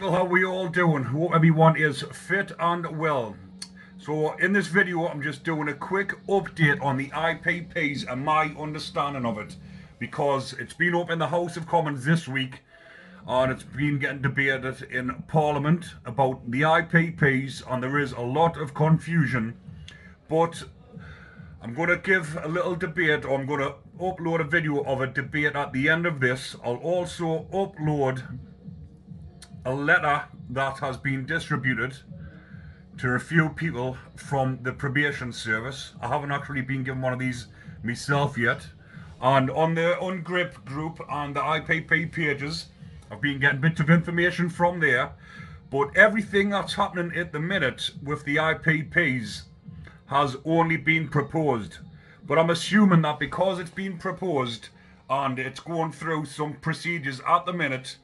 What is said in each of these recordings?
people, how we all doing? Hope everyone is fit and well. So in this video I'm just doing a quick update on the IPPs and my understanding of it, because it's been up in the House of Commons this week and it's been getting debated in Parliament about the IPPs, and there is a lot of confusion. But I'm going to give a little debate, or I'm going to upload a video of a debate at the end of this. I'll also upload a letter that has been distributed to a few people from the probation service. I haven't actually been given one of these myself yet. And on the Ungrip group and the IPP pages, I've been getting bits of information from there. But everything that's happening at the minute with the IPPs has only been proposed. But I'm assuming that because it's been proposed and it's going through some procedures at the minute,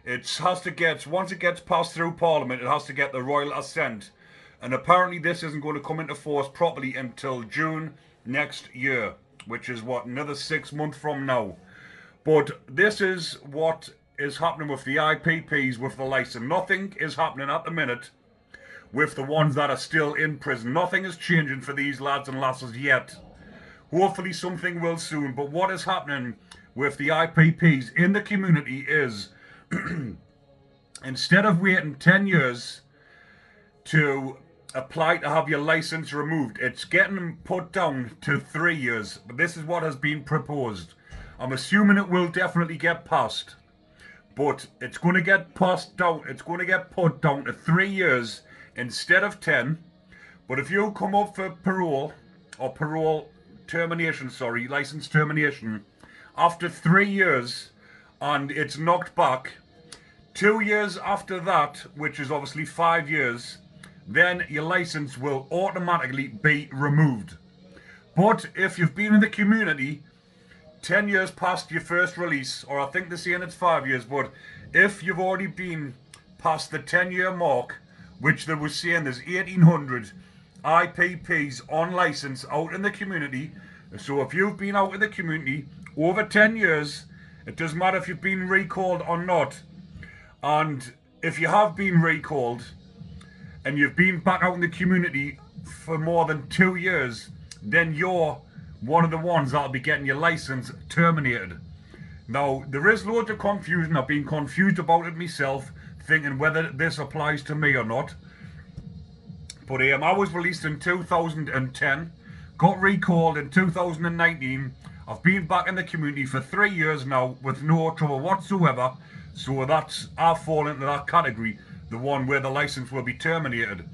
it has to get, once it gets passed through Parliament, it has to get the royal assent. And apparently this isn't going to come into force properly until June next year, which is what, another 6 months from now. But this is what is happening with the IPPs with the license. Nothing is happening at the minute with the ones that are still in prison. Nothing is changing for these lads and lasses yet. Hopefully something will soon. But what is happening with the IPPs in the community is instead of waiting 10 years to apply to have your license removed, it's getting put down to 3 years. But this is what has been proposed. I'm assuming it will definitely get passed, but it's going to get passed down. It's going to get put down to 3 years instead of 10. But if you come up for parole, or parole termination, sorry, license termination, after 3 years and it's knocked back, 2 years after that, which is obviously 5 years, then your license will automatically be removed. But if you've been in the community 10 years past your first release, or I think they're saying it's 5 years, but if you've already been past the 10-year mark, which they were saying there's 1,800 IPPs on license out in the community. So if you've been out in the community over 10 years, it doesn't matter if you've been recalled or not. And if you have been recalled and you've been back out in the community for more than 2 years, then you're one of the ones that'll be getting your license terminated. Now, there is loads of confusion. I've been confused about it myself, thinking whether this applies to me or not. But I was released in 2010, got recalled in 2019. I've been back in the community for 3 years now with no trouble whatsoever. So that's, I fall into that category, the one where the license will be terminated.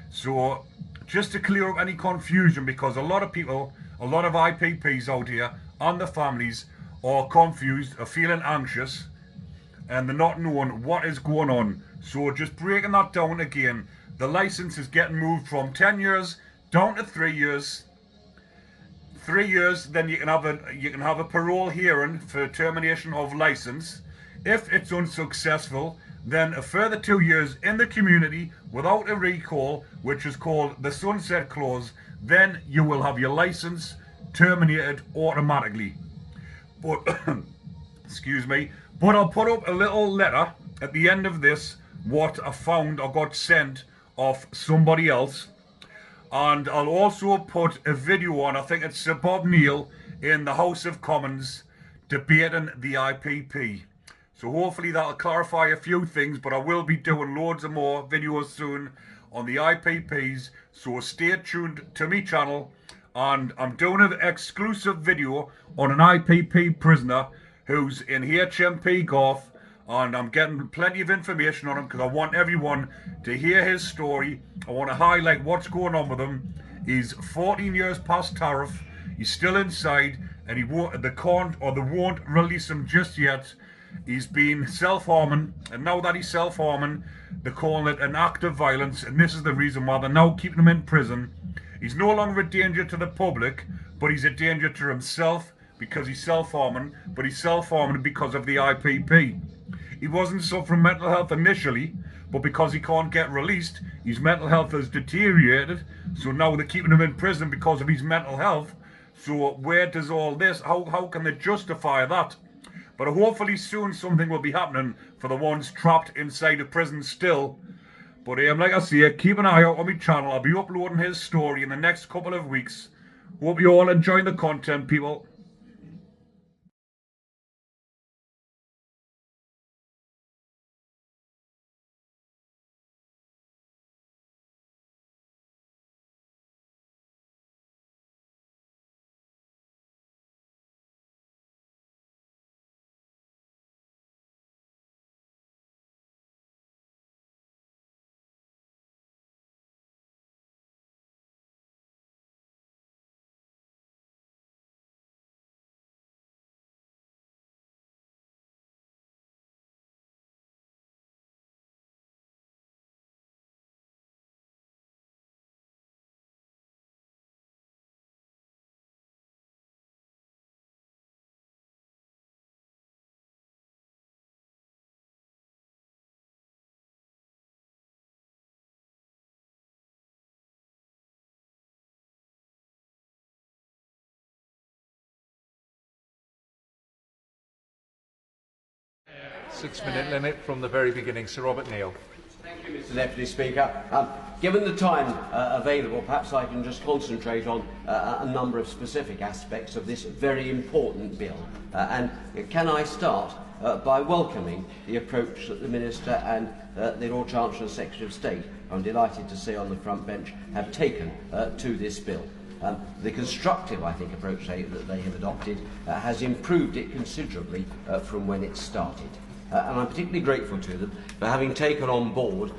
So just to clear up any confusion, because a lot of people, a lot of IPPs out here and the families are confused, are feeling anxious, and they're not knowing what is going on. So just breaking that down again, the license is getting moved from 10 years down to 3 years. 3 years, then you can have a parole hearing for termination of license. If it's unsuccessful, then a further 2 years in the community without a recall, which is called the sunset clause. Then you will have your license terminated automatically. But excuse me, but I'll put up a little letter at the end of this, what I found or got sent off somebody else. And I'll also put a video on, I think it's Sir Bob Neal in the House of Commons debating the IPP. So hopefully that'll clarify a few things, but I will be doing loads of more videos soon on the IPPs. So stay tuned to my channel. And I'm doing an exclusive video on an IPP prisoner who's in HMP Garth, and I'm getting plenty of information on him because I want everyone to hear his story. I want to highlight what's going on with him. He's 14 years past tariff. He's still inside, and they won't release him just yet. He's been self-harming, and now that he's self-harming, they're calling it an act of violence, and this is the reason why they're now keeping him in prison. He's no longer a danger to the public, but he's a danger to himself because he's self-harming, but he's self-harming because of the IPP. He wasn't suffering mental health initially, but because he can't get released, his mental health has deteriorated, so now they're keeping him in prison because of his mental health. So where does all this, how can they justify that? But hopefully soon something will be happening for the ones trapped inside a prison still. But like I say, keep an eye out on my channel. I'll be uploading his story in the next couple of weeks. Hope you all enjoy the content, people. Six-minute limit from the very beginning. Sir Robert Neal. Thank you, Mr Deputy Speaker. Given the time available, perhaps I can just concentrate on a number of specific aspects of this very important bill. And can I start by welcoming the approach that the Minister and the Lord Chancellor and Secretary of State, I'm delighted to see on the front bench, have taken to this bill. The constructive, I think, approach that they have adopted has improved it considerably from when it started. And I'm particularly grateful to them for having taken on board,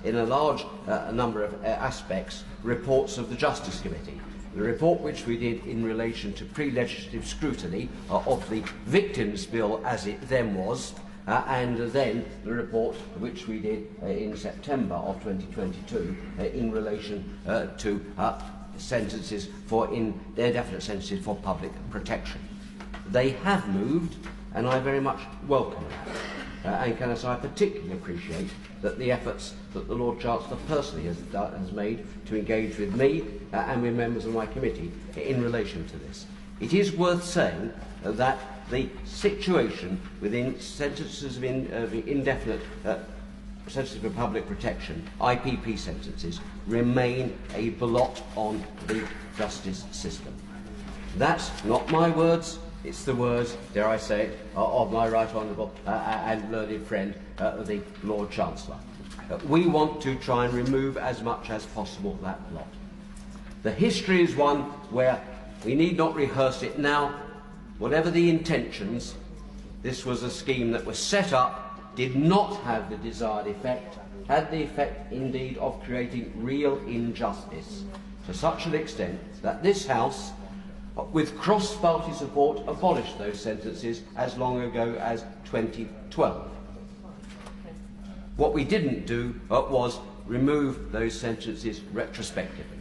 in a large number of aspects, reports of the Justice Committee. The report which we did in relation to pre-legislative scrutiny of the Victims' Bill as it then was, and then the report which we did in September of 2022 in relation to sentences for indefinite sentences for public protection. They have moved, and I very much welcome that. And can I say I particularly appreciate that the efforts that the Lord Chancellor personally has made to engage with me and with members of my committee in relation to this. It is worth saying that the situation within sentences of indefinite sentences for public protection, IPP sentences, remain a blot on the justice system. That's not my words. It's the words, dare I say it, of my right honourable and learned friend, the Lord Chancellor. We want to try and remove as much as possible that blot. The history is one where we need not rehearse it now. Whatever the intentions, this was a scheme that was set up, did not have the desired effect, had the effect indeed of creating real injustice to such an extent that this House, with cross-party support, abolished those sentences as long ago as 2012. What we didn't do was remove those sentences retrospectively.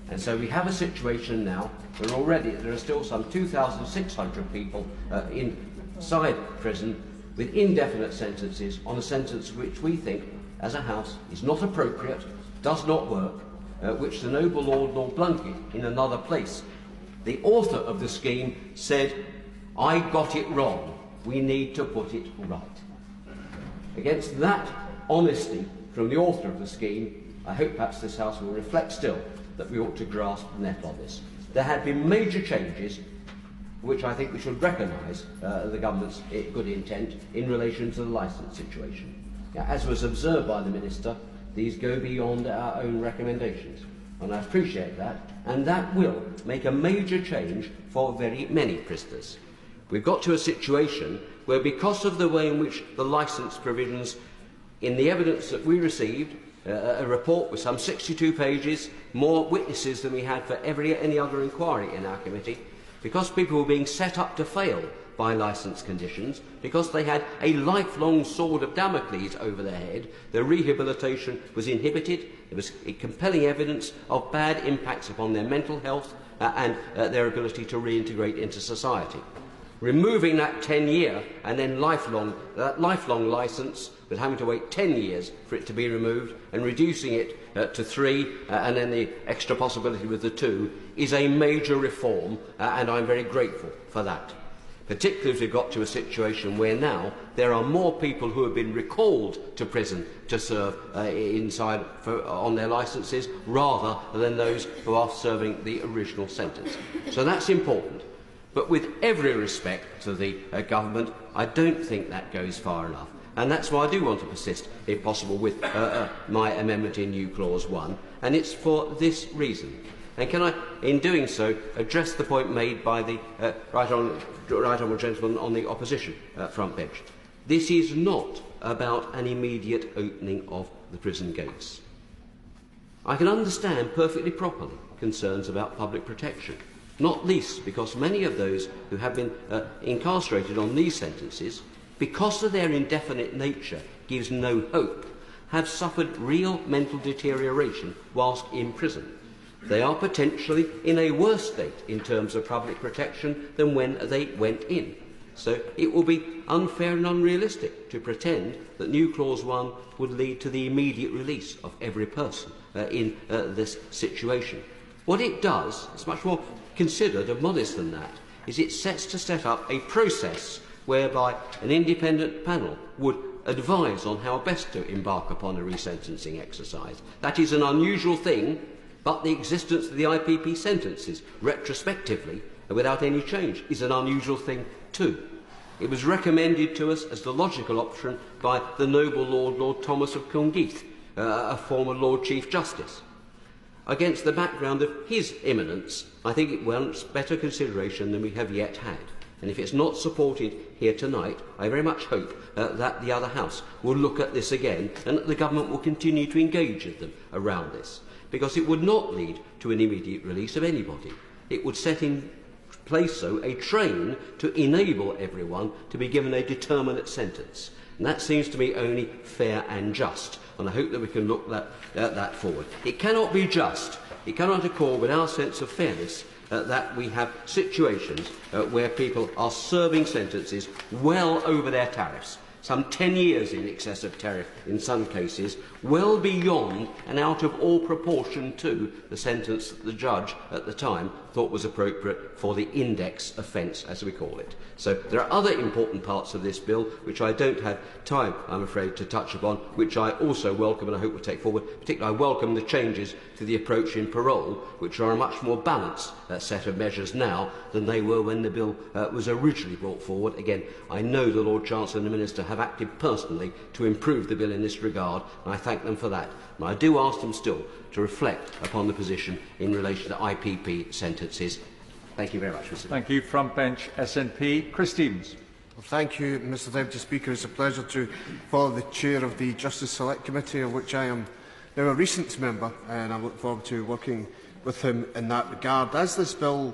And so we have a situation now where already there are still some 2,600 people inside prison with indefinite sentences on a sentence which we think, as a House, is not appropriate, does not work, which the noble Lord Blunkett, in another place, the author of the scheme, said, "I got it wrong. We need to put it right." Against that honesty from the author of the scheme, I hope perhaps this House will reflect still that we ought to grasp the net on this. There have been major changes, which I think we should recognise the government's good intent in relation to the licence situation. Now, as was observed by the Minister, these go beyond our own recommendations. And I appreciate that, and that will make a major change for very many prisoners. We've got to a situation where, because of the way in which the licence provisions, in the evidence that we received, a report with some 62 pages, more witnesses than we had for any other inquiry in our committee, because people were being set up to fail by licence conditions, because they had a lifelong sword of Damocles over their head, their rehabilitation was inhibited. There was compelling evidence of bad impacts upon their mental health and their ability to reintegrate into society. Removing that 10-year and then lifelong licence, with having to wait 10 years for it to be removed, and reducing it to 3 and then the extra possibility with the 2, is a major reform, and I'm very grateful for that. particularly if we've got to a situation where now there are more people who have been recalled to prison to serve on their licences rather than those who are serving the original sentence. So that's important. But with every respect to the government, I don't think that goes far enough. And that's why I do want to persist, if possible, with my amendment in New Clause 1, and it's for this reason. And can I, in doing so, address the point made by the right honourable gentleman on the opposition front bench? This is not about an immediate opening of the prison gates. I can understand perfectly properly concerns about public protection, not least because many of those who have been incarcerated on these sentences, because of their indefinite nature gives no hope, have suffered real mental deterioration whilst in prison. They are potentially in a worse state in terms of public protection than when they went in. So it will be unfair and unrealistic to pretend that New Clause 1 would lead to the immediate release of every person in this situation. What it does, it's much more considered and modest than that, is it sets to set up a process whereby an independent panel would advise on how best to embark upon a resentencing exercise. That is an unusual thing, but the existence of the IPP sentences retrospectively and without any change is an unusual thing too. It was recommended to us as the logical option by the noble Lord Thomas of Congleath, a former Lord Chief Justice. Against the background of his eminence, I think it warrants better consideration than we have yet had. And if it's not supported here tonight, I very much hope that the other House will look at this again and that the government will continue to engage with them around this, because it would not lead to an immediate release of anybody. It would set in place, so, a train to enable everyone to be given a determinate sentence. And that seems to me only fair and just, and I hope that we can look that forward. It cannot be just, it cannot accord with our sense of fairness that we have situations where people are serving sentences well over their tariffs, some 10 years in excess of tariff in some cases, well beyond and out of all proportion to the sentence that the judge at the time thought was appropriate for the index offence, as we call it. So there are other important parts of this bill which I don't have time, I'm afraid, to touch upon, which I also welcome and I hope will take forward. Particularly I welcome the changes to the approach in parole, which are a much more balanced set of measures now than they were when the bill was originally brought forward. Again, I know the Lord Chancellor and the Minister have acted personally to improve the bill in this regard, and I thank them for that. And I do ask them still to reflect upon the position in relation to IPP sentences. Thank you very much, Mr. President. Thank you. Front bench SNP. Chris Stevens. Well, thank you, Mr. Deputy Speaker. It's a pleasure to follow the chair of the Justice Select Committee, of which I am now a recent member, and I look forward to working with him in that regard. As this bill